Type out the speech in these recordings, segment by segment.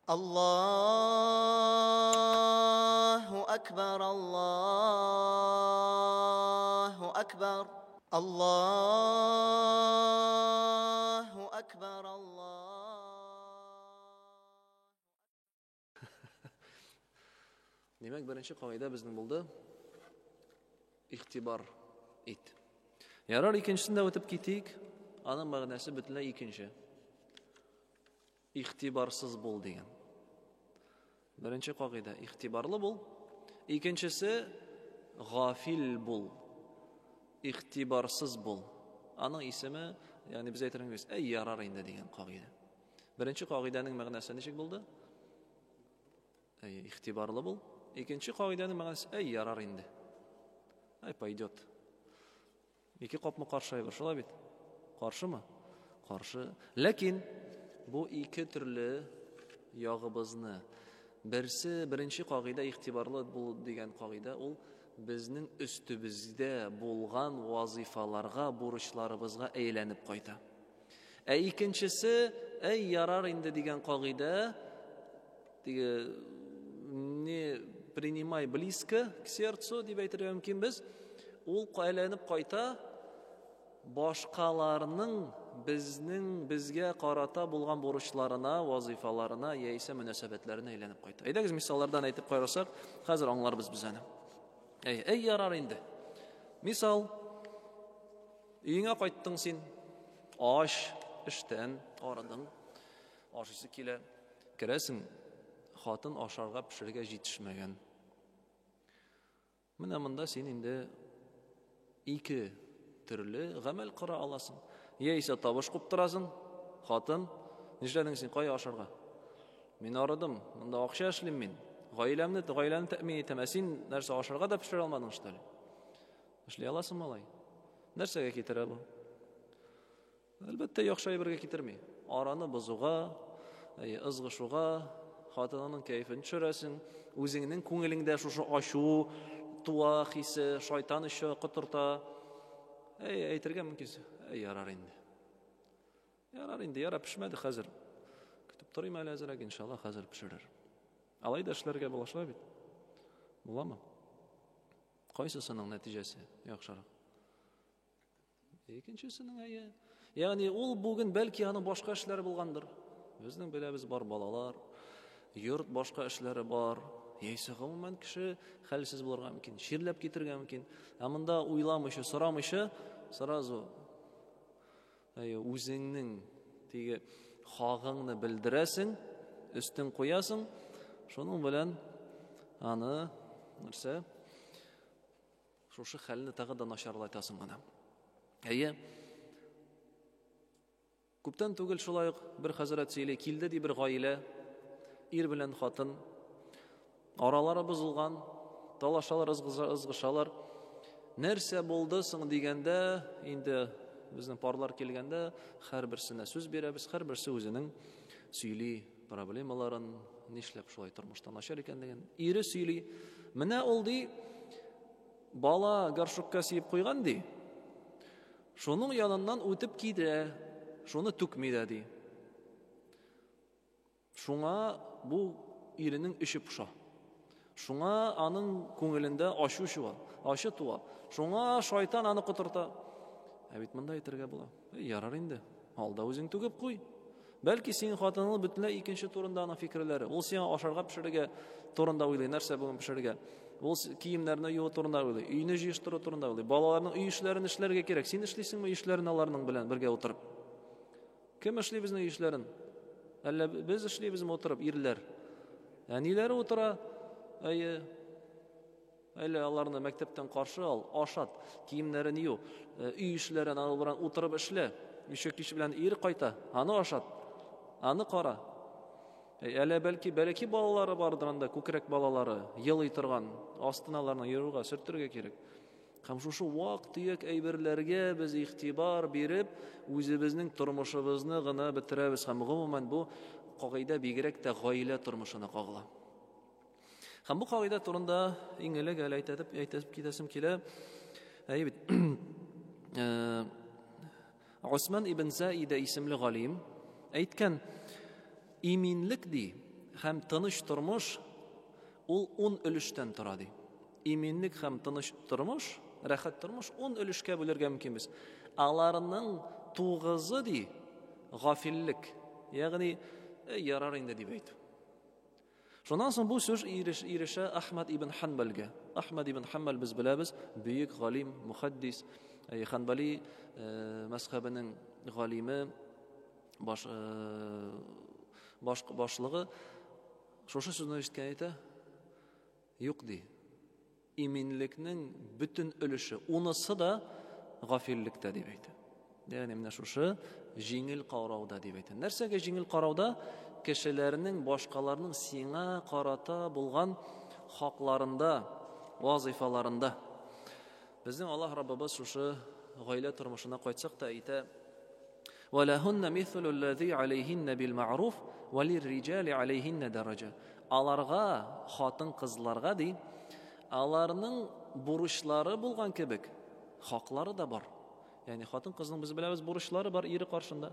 الله أكبر الله أكبر الله أكبر الله. Demek birinci kaide bizning bo'ldi. İxtibar et. Yarar ikincisinde o'tib ketik. Aның ma'nosi butunlay ikkinchi. İxtibarsız bo'l degan. Birinchi qoida ixtibarlı bo'l. İkincisi g'afil bo'l. İxtibarsız bo'l. Aның ismi, ya'ni biz aytamiz, ey yarar endi degan qoida. Birinchi qoidaning ma'nosi nechik bo'ldi? Ey ixtibarlı bo'l. İkinci qoidaning ma'nosi ey yarar endi. Ay paydyot. İki qopma qarşı ayır, şolay bit. Qarşı mı? Qarşı. Lakin bu iki türlü yog'imizni birsi birinchi qoida ixtibarlı bo'l degan qoida, ul bizning üstübizde bo'lgan vazifalarga, burçlarımızga aylanib qayta. İkincisi ey yarar endi degan qoida, ne принимай близко к сердцу deb aytirish mumkin biz. Ул aylanib qayta boshqalarning bizga qarata bo'lgan burçlarına, vazifalarına, yaisa munosabatlarına aylanib qayta. Aydagiz misollardan aytib qo'yarsak, hozir anglar biz bizani. Ey yarar endi. Misol, uyingga qaytding sen. Osh ishdan orading. Oshisi kela, kirasin. Xotin osharga pishirga yetishmagan. Mana bunda sen endi iki türlü gamel qira alasın. Yaisa tabush qilib turasan. Xotin, nishlading sen qo'y osharga. Men aradim, bunda o'xsha ishlayman men. G'oilamni ta'min etaman. Sen narsa osharga da pishira olmading ishtali. Ishlay olasan malay. Narsaga ketiradi bu? Albatta yaxshi birga ketirmay. Orani buzuga, izg'ishuga, xotinning kayfini tushirasin. O'zingning ko'nglingda shu ashu, tuva hisi, shayton ishi qo'tirta. Aytirgan mumkinsiz. Yarar endi. Yarar endi, yara pishmadi hozir. Kutib turayman hozir, inshaalloh hozir pishirar. Alayda ishlarga bo'lashlar bit. Bo'ladimi? Qaysisining natijasi yaxshiroq? İkincisining ya'ni ul bugun balki ana boshqa ishlari bo'lgandir. Bizning bilamiz bor bolalar, yurt boshqa ishlari bor. Yeysa umuman kishi halsiz bo'lgan mumkin, shirlab ketirgan mumkin. Amunda o'ylamishi, so'ramishi, sarazu o'zingning tege xog'ingni bildirasin, ustin qo'yasin. Shuning bilan ani narsa shu halni tag'ida nasharlaytasin mana. Ko'pdan tugul shulay bir hazrat seyli keldi deb bir g'oila er bilan xotin oralari buzilgan, talashalar, izg'ishalar. Narsa bo'ldi so'ng deganda, endi bizning porlar kelganda har birsine so'z beramiz, har birisi o'zining suyli problemalarini nishlab shulay turmushdan nashar ekan degan. Eri suyli, mana oldi bola garshukka siyib qo'ygan di. Şunun yanından o'tib kiydi, şunu tukmidi di. Şuna bu erinin işi puşa. Şuna anın ko'nglida ashu var, aşı tuva. Şuna shayton ani qo'tirta. Bit munda aytirga bo'la. Yarar endi. Alda o'zing tugib qo'y. Balki sen xotinning butunlay ikkinchi turunda ana fikrlari. Ol sen osharga pishirga turunda o'ylaydi, narsa bo'lgan pishirga. Ol kiyimlarni yuv turunda o'ylaydi, uyni yig'ishtirish turunda o'ylaydi. Bolalarning uy ishlarini ishlarga kerak. Sen ishlaysanmi ishlarini ularning bilan birga o'tirib? Kim ishlaydi bizning ishlarini? Alla biz ishlaybizmi o'tirib erlar? Ya'nilari o'tira, ularni maktabdan qarshi ol, oshat, kiyimlarini yuv, uy ishlarini bilan o'tirib ishla. Eshak ishi bilan er qayta, ani oshat, ani qora. Belki balalari bardir anda, ko'krak balalari, yig'lay turgan, ostinalarni yurga sirtirga kerak. Ham shu vaqtiyek ayberlarga biz ixtibar berib, o'zimizning turmushimizni g'ina bitiramiz. Ham umuman bu qoida begirakda g'oila turmushini qo'g'la. Ham bu qoida turunda ingiliga aytib ketasim kelib, Osman ibn Zaida ismli g'olim aytgan, iminlik di һәм тыныч тормыш ул 10 өлештән тора ди. Иминлек һәм тыныч тормыш, рәхәт тормыш 10 өлешкә бүләргә мөмкин без. Аларның 9-ы ди гафиллек. Ягъни ярар инде дип әйтү. Шуннан соң бу сүз ирешә Ахмад ибн Ханбалга. Ахмад ибн Ханбал без беләбез, бөек галим, мухаддис, Ханбали мәзһәбенең галиме, башлыгы. Шушы сүзне ишеткән әйтә, юк ди. Иминлекнең бүтән өлеше, унысы да гафиллектә дип әйтә. Ягъни менә шушы җиңел карауда дип әйтә. Нәрсәгә җиңел карауда? Кешеләрнең башкаларның сиңа карата булган хакларында, вазифаларында. Безнең Аллаһ Раббыбыз шушы гаилә тормышына кайтсак та әйтә: "Валахунна мислу аллази алейхинна бил ма'руф, валирриджали алейхинна дараджа." Аларга, хатын кызларга ди, аларның бурычлары булган кебек, хаклары да бар. Ягъни хатын кызның без беләбез бурычлары бар ире каршында.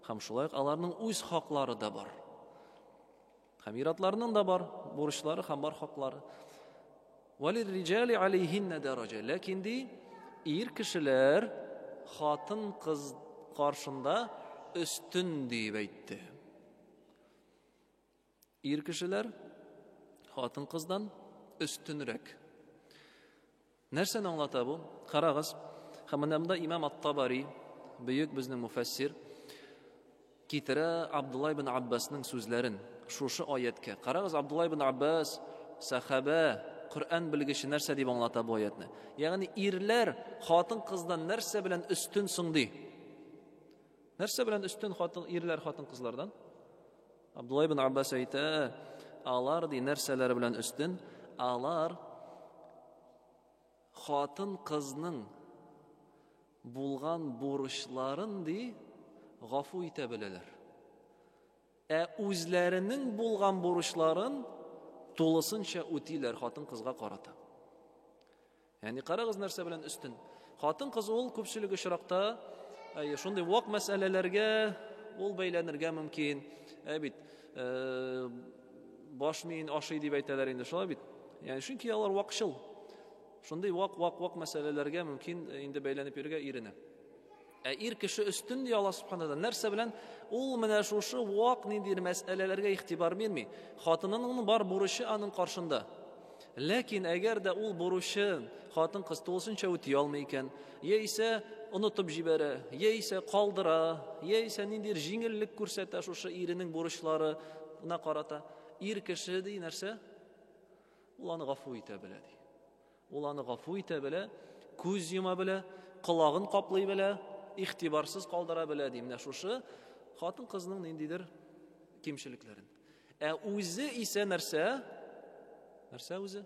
Һәм шулай аларның үз хаклары да бар. Һәм иратларының да бар бурычлары һәм бар хаклары. Валирриджали алейхинна дараджа. Ләкин ди ир кешеләр хатын кыз каршында өстен дип әйтте. Ир кешеләр хатын кыздан өстенрәк. Нәрсәне аңлата бу? Карагыз, хәмәнәмдә Имам Ат-Табари, бөек безнең муфассир, китерә Абдулла ибн Аббасның сүзләрен шушы аяткә. Карагыз, Абдулла ибн Аббас сахаба, Коръән белгече нәрсә дип аңлата бу аятны. Ягъни ирләр хатын кыздан нәрсә белән өстен соң ди? Нәрсә белән өстен хатын ирләр хатын кызлардан? Абдулла ибн Аббас әйтә, алар ди нәрсәләр белән өстен? Алар хатын кызның булган бурычларын ди гафу итә беләләр. Үзләренең булган бурычларын тулысынча үтиләр хатын кызга карата. Ягъни карагыз нәрсә белән өстен. Хатын кыз ул күпчелек очракта шундый вак мәсьәләләргә ул бәйләнергә мөмкин. Бит баш мин ашый дип әйтәләр инде, шулай бит. Ягъни чөнки алар вакшыл. Шундый вак мәсьәләләргә мөмкин инде бәйләнеп йөрергә иренә. Ир кеше өстен ди Аллаһ Субханаһу ва нәрсә белән ул менә шушы вак ниндидер мәсьәләләргә игътибар бирми. Хатынының бар бурычы аның каршында. Ләкин әгәр дә ул бурычын хатын кыз тулысынча үти алмый икән, яисә онытып җибәрә, яисә калдыра, яисә ниндидер җиңеллек күрсәтә шушы иренең бурычларына карата, ир кеше ди нәрсә? Ул аны гафу итә белә ди. Ул аны гафу итә белә, күз йома белә, колагын каплый белә, игътибарсыз калдыра белә ди. Менә шушы хатын кызның ниндидер кимчелекләрен. Үзе исә нәрсә? Нәрсә үзе?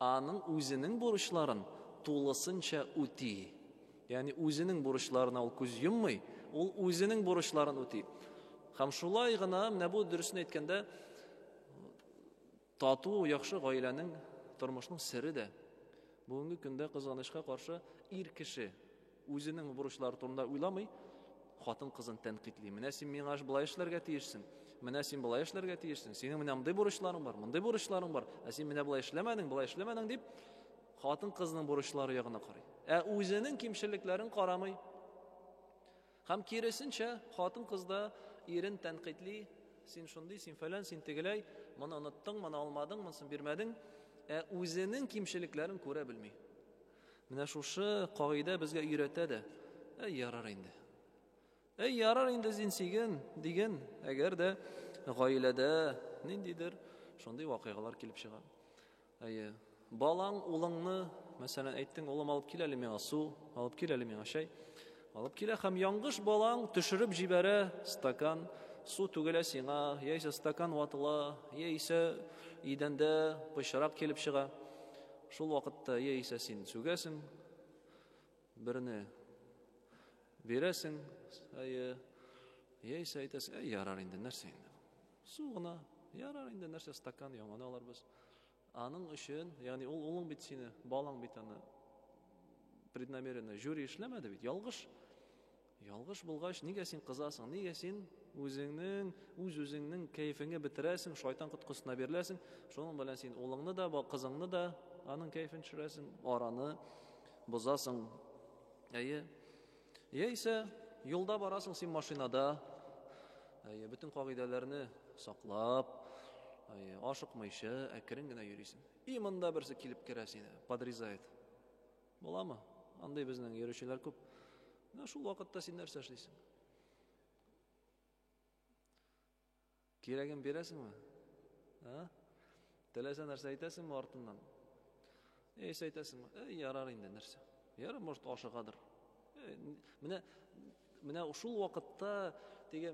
Аның үзенең бурычларын тулысынча үти. Ягъни үзенең бурычларына ул күз йоммый, ул үзенең бурычларын үти. Һәм шулай гына менә бу дөресен әйткәндә тату, яхшы гаиләнең тормышның сере дә. Бүгенге көндә кызганычка каршы ир кеше үзенең бурычлары турында уйламый, хатын кызын тәнкыйтьли. Менә син миңа булай эшләргә тиешсең. Менә син булай эшләргә тиешсең. Синең менә мондый бурычларың бар, мондый бурычларың бар. Син менә булай эшләмәдең дип хатын кызның бурычлары ягына карый. Үзенең кимчелекләрен карамый. Һәм киресенчә хатын кызда ирен тәнкыйтьли. Син шундый, син фәлән, син тегеләй, моны оныттың, моны алмадың, монысын бирмәдең. Үзенең кимчелекләрен күрә белми. Менә шушы кагыйдә безгә өйрәтә дә. Ярар инде. Ярар инде син сиген диген, әгәр дә гаиләдә ниндидер шундый вакыйгалар килеп чыга. Балаң улыңны, мәсәлән, әйттең, улым алып кил әле миңа су, алып кил әле миңа чәй. Алып килә һәм яңгыш балаң төшереп җибәрә стакан, су түгелә сиңа, яисә стакан ватыла, яисә идәндә пычрак килеп чыга. Шул вакытта яисә син сүгәсең, берне бирәсең, яисә әйтәсең, ярар инде, нәрсә инде. Су гына, ярар инде, нәрсә стакан яңаны аларбыз. Аның өчен, ягъни ул улың бит сине, балаң бит аны преднамеренно жюри эшләмәде бит, ялгыш булгач, нигә син кызасың, нигә син Үзеңнең кайфыңны битерәсең, шайтан коткысына биреләсең. Шуның белән син улыңны да, кызыңны да аның кайфын төшерәсең, араны бозасың. Яисә юлда барасың син машинада, бөтен кагыйдәләрне саклап, ашыкмыйча, әкрен генә йөрисең. И монда берсе килеп керә сине, подрезает. Буламы? Андый безнең йөрүчеләр күп. Менә шул вакытта син нәрсә эшлисең? Кирәген бирәсеңме? Теләсә нәрсә әйтәсеңме артыннан? Әйтәсеңме? Ярар инде нәрсә? Ярар, может, ашыгадыр. Менә шул вакытта теге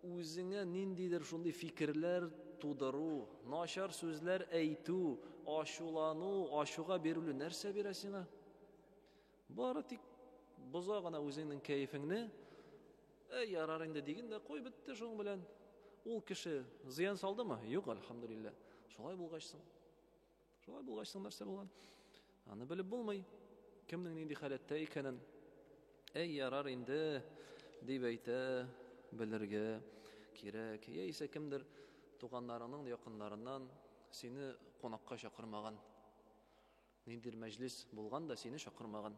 үзеңә ниндидер шундый фикерләр тудыру, начар сүзләр әйтү, ачулану, ачуга бирелү нәрсә бирә сиңа? Бары тик боза гына үзеңнең кайфыңны, ярар инде дигәндә кой бетте шуның белән. Ул кеше зыян салдымы? Юк, алхамдулилла. Шулай булгачсың. Нәрсә булган? Аны белеп булмый. Кемнең нинди халәттә икәнен ярар инде дип әйтә, белергә кирәк. Яисә кемдер туганнарының, якыннарыннан сине кунакка чакырмаган. Ниндидер мәҗлес булган да сине чакырмаган.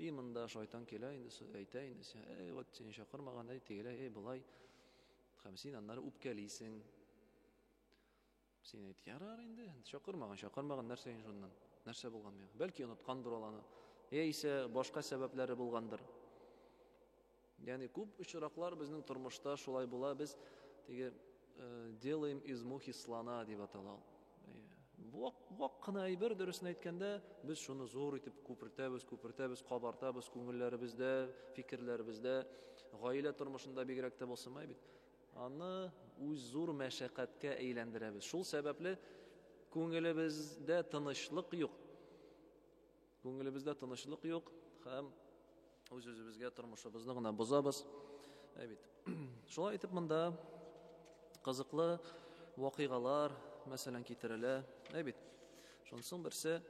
Монда шайтан килә инде, әйтә инде, вот сине чакырмаган, тигелә, булай. Һәм син аннары үпкәлисең. Син әйт, ярар инде, чакырмаган нәрсә инде шуннан. Нәрсә булган миңа? Бәлки оныткандыр аланы. Яисә башка сәбәпләре булгандыр. Ягъни күп очраклар безнең тормышта шулай була, без теге делаем из мухи слона дип атала. Вак кына әйбер дөресен әйткәндә, без шуны зур итеп күпертәбез, кабартабыз күңелләребездә, фикерләребездә, гаилә тормышында бигрәк тә булсымай бит. Аны үз зур мәшәкатькә әйләндерәбез. Шул сәбәпле күңелебездә тынычлык юк. Һәм үз-үзебезгә тормышыбызны гына бозабыз. Шулай итеп монда кызыклы вакыйгалар мәсәлән китерелә. Шунсын берсе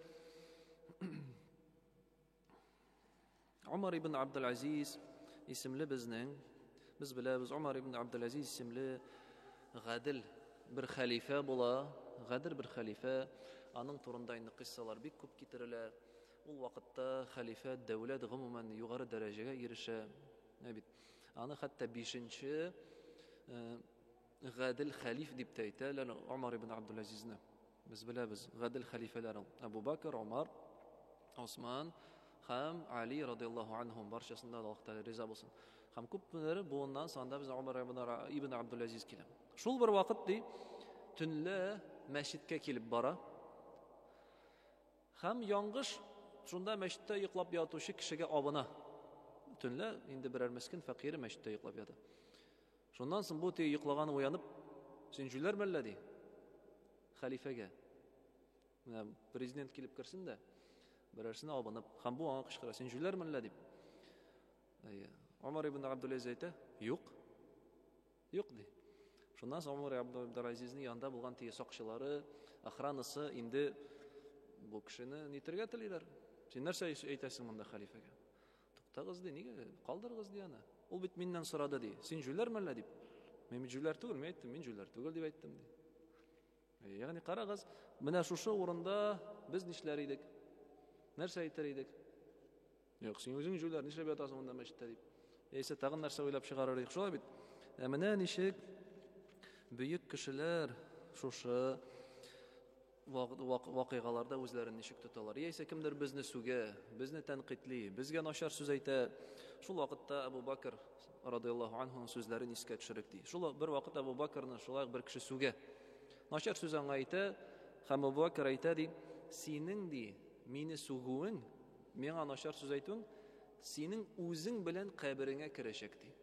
Умар ибн Абдул-Азиз исемле без беләбез, Умар ибн Абдул-Азиз исемле гадел бер халифа була, аның турында инде кыссалар бик күп китерелә. Ул вакытта халифа дәүләт гомумән югары дәрәҗәгә ирешә. Аны хәтта 5нче гадел халиф дип әйтәләр Умар ибн Абдул-Азизне. Без беләбез, гадел халифалар Абу Бакр, Умар, Осман һәм Али радиллаһу анһум барчасында Аллаһ Тәгалә риза булсын. Һәм күпләре буыннан санда без Умар ибн Абдул-Азиз килә. Шул бер вакыт төнлә мәчеткә килеп бара. Һәм яңгыш шунда мәчеттә йоклап ятучы кешегә абына. Төнлә инде берәр мескин фәкыйре мәчеттә йоклап ята. Шуннан соң бу йоклаган уянып, син җүләрме әллә ди? Халифәгә. Менә президент килеп керсен дә, берәрсенә абынып, һәм бу аңа кычкыра, син җүләрме әллә дип. Умар ибн Абдул-Азиз әйтә, юк ди. Шуннан соң Умар ибн Абдул-Азизның янында булган тие сакчылары, охранасы инде бу кешене нитергә телиләр. Син нәрсә әйтәсең монда халифәгә? Туктагыз ди, нигә калдырыгыз ди аны? Ул бит миннән сорады ди. Син җүләрме әллә дип. Мин җүләр түгел, мин әйттем, мин җүләр түгел дип әйттем ди. Ягъни карагыз, менә шушы урында без нишләр идек? Нәрсә әйтер идек? Юк, син үзең җүләр, нишләп ятасың монда мәчеттә дип. Яисә тагын нәрсә уйлап чыгарыр идек. Шулай бит. Менә ничек бөек кешеләр шушы вакыйгаларда үзләрен ничек тоталар. Яисә кемдер безне сүгә, безне тәнкыйтьли, безгә начар сүз әйтә. Шул вакытта Абу Бакр радиллаһу анһуның сүзләрен искә төшерик ди. Шул бер вакыт Абу Бакрны шулай бер кеше сүгә. Начар сүз аңа әйтә, һәм Абу Бакр әйтә ди, синең ди мине сүгүең, миңа начар сүз әйтүең, синең үзең белән кабереңә керәчәк ди.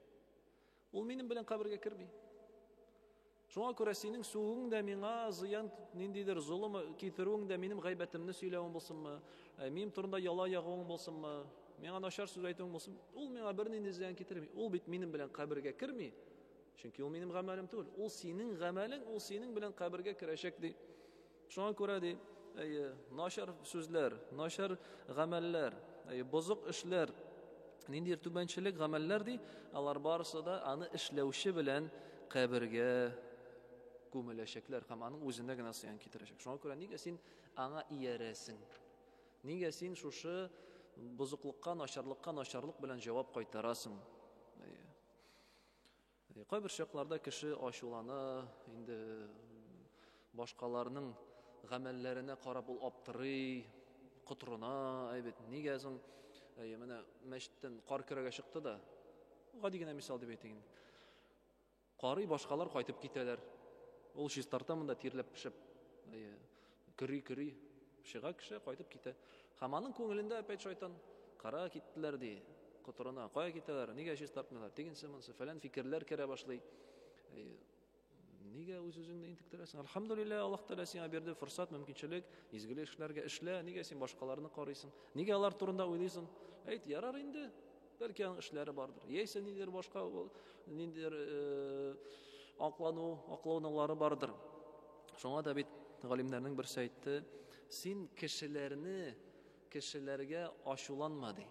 Ул минем белән кабергә керми. Шуңа күрә синең сүгүең дә миңа зыян, ниндидер зулым китерүең дә минем гайбәтемне сөйләвең булсынмы, минем турында яла ягуың булсынмы, миңа начар сүз әйтүең булсын, ул миңа бернинди зыян китерми. Ул бит минем белән кабергә керми. Чөнки ул минем гамәлем түгел. Ул синең гамәлең, ул синең белән кабергә керәчәк ди. Шуңа күрә ди, начар сүзләр, начар гамәлләр, бозык эшләр Ниндидер түбәнчелек гамәлләр ди, алар барысы да аны эшләүче белән кабергә күмеләчәкләр һәм аның үзенә генә зыян китерәчәк. Шуңа күрә нигә син аңа иярәсең? Нигә син шушы бозыклыкка, начарлык белән җавап кайтарасың? Кайбер чакларда кеше ачулана, инде башкаларның гамәлләренә карап ул аптырый, котырына, әйбет. Нигә соң менә мәчеттән кар керәгә чыкты да, гади генә мисал дип әйтәйин. Карый, башкалар кайтып китәләр. Ул чистартамында тирләп пешеп, кыри, чыга кеше кайтып китә. Һәм аның күңелендә опять шайтан, кара киттеләр ди, котырына, кая китәләр, нигә чистартмыйлар, дигәнсе монсы фәлән фикерләр керә башлый. Нигә үз-үзеңне интектерәсең? Алхамдулилла, Аллаһ Тәгалә сиңа бирде форсат, мөмкинчелек, изгеле эшләргә эшлә, нигә син башкаларны карыйсың? Нигә алар турында уйлыйсың? Әйт, ярар инде, бәлки аның эшләре бардыр. Яисә нидер башка, нидер акланулары бардыр. Шуңа да бит галимнәрнең берсе әйтте, син кешеләргә ачуланма ди.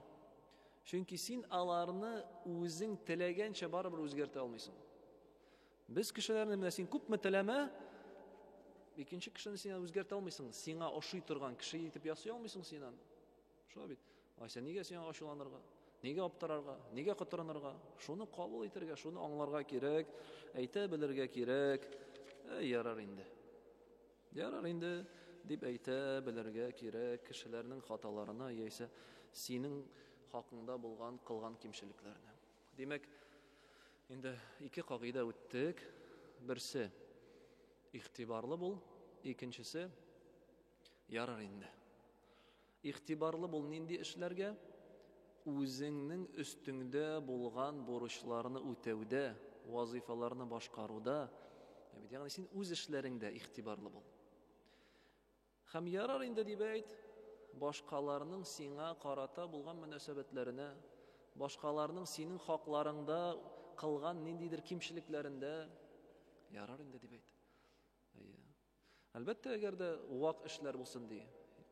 Чөнки син аларны үзең теләгәнчә барыбер үзгәртә алмыйсың. Без кешеләрне менә син күпме теләмә, икенче кешене син үзгәртә алмыйсың. Сиңа ошый торган кеше итеп ясый алмыйсың син аны. Шулай бит. Айса нигә сиңа ачуланырга? Нигә аптырарга? Нигә котырынырга? Шуны кабул итәргә, шуны аңларга кирәк, әйтә белергә кирәк. Ярар инде. Ярар инде дип әйтә белергә кирәк кешеләрнең хаталарына, яисә синең хакыңда булган кылган кимчелекләрне. Димәк, инде ике кагыйдә үттек. Берсе игътибарлы бул, икенчесе ярар инде. Игътибарлы бул нинди эшләргә? Үзеңнең өстеңдә булган бурычларны үтәүдә, вазифаларны башкаруда, ягъни син үз эшләреңдә игътибарлы бул. Һәм ярар инде дип әйт, башкаларның сиңа карата булган мөнәсәбәтләренә, башкаларның синең хакларыңда кылган ниндидер кимчелекләрендә ярар инде дип әйт. Әлбәттә, әгәр дә вак эшләр булсын ди.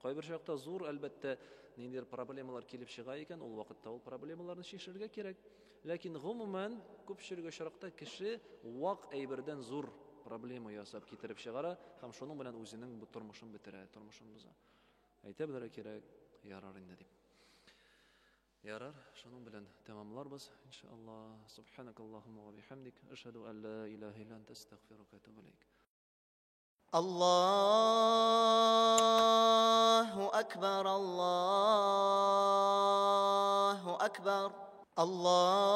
Кайбер чакта зур, әлбәттә, ниндидер проблемалар килеп чыга икән, ул вакытта ул проблемаларны чишергә кирәк. Ләкин гомумән күпчелек очракта кеше вак әйбердән зур проблема ясап китереп чыгара һәм шуның белән үзенең бу тормышын бетерә, тормышын боза. Әйтә белергә кирәк, ярар инде дип. Ярар, шуның белән тәмамларбыз, иншааллах. Субханакаллаһумма ва бихамдик, ашһаду ан ла илаха илля анта, астагфирука ва атубу илейк. Allahu akbar, Allahu akbar, Allah